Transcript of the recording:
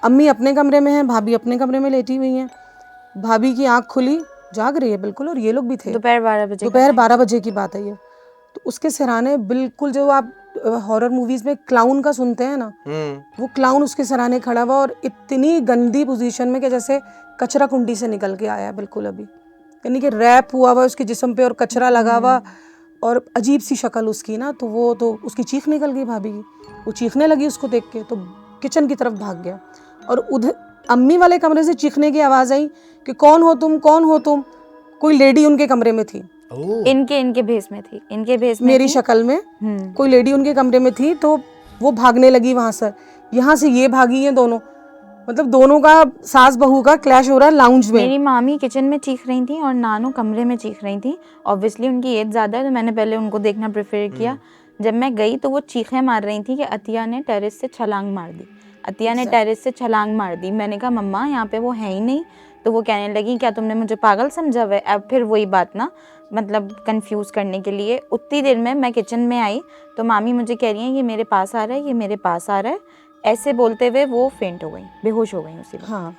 अम्मी अपने कमरे में हैं, भाभी अपने कमरे में लेटी हुई हैं। भाभी की आंख खुली, जाग रही है बिल्कुल, और ये लोग भी थे। दोपहर 12 बजे दोपहर 12 बजे की बात है ये। तो उसके सिरहाने बिल्कुल, जो आप हॉरर मूवीज में क्लाउन का सुनते हैं ना, वो क्लाउन उसके सिरहाने खड़ा हुआ, और इतनी गंदी पोजीशन में कि जैसे कचरा कुंडी से निकल के आया है बिल्कुल अभी, यानी कि रैप हुआ हुआ उसके जिस्म पे और कचरा लगा हुआ, और अजीब सी शक्ल उसकी ना। तो वो तो उसकी चीख निकल गई भाभी की, वो चीखने लगी उसको देख के, तो किचन की तरफ भाग गया। और उधर अम्मी वाले कमरे से चीखने की आवाज़ आई कि कौन हो तुम, कौन हो तुम। कोई लेडी उनके कमरे में थी, इनके भेस में थी, इनके भेस में मेरी थी। शक्ल में कोई लेडी उनके कमरे में थी। तो वो भागने लगी वहाँ से, यहाँ से ये भागी हैं दोनों, मतलब दोनों का, सास बहू का क्लैश हो रहा है लाउंज में। मेरी मामी किचन में चीख रही थी और नानू कमरे में चीख रही थी। ऑब्वियसली उनकी एज ज़्यादा है तो मैंने पहले उनको देखना प्रेफर किया। जब मैं गई तो वो चीखें मार रही थी कि अतिया ने टेरेस से छलांग मार दी, अतिया ने टेरेस से छलांग मार दी। मैंने कहा मम्मा यहाँ पे वो है ही नहीं। तो वो कहने लगी क्या तुमने मुझे पागल समझा हुआ है। अब फिर वही बात ना, मतलब कंफ्यूज करने के लिए। उतनी देर में मैं किचन में आई तो मामी मुझे कह रही हैं ये मेरे पास आ रहा है, ये मेरे पास आ रहा है। ऐसे बोलते हुए वो फेंट हो गई, बेहोश हो गई उसी वक्त। हाँ,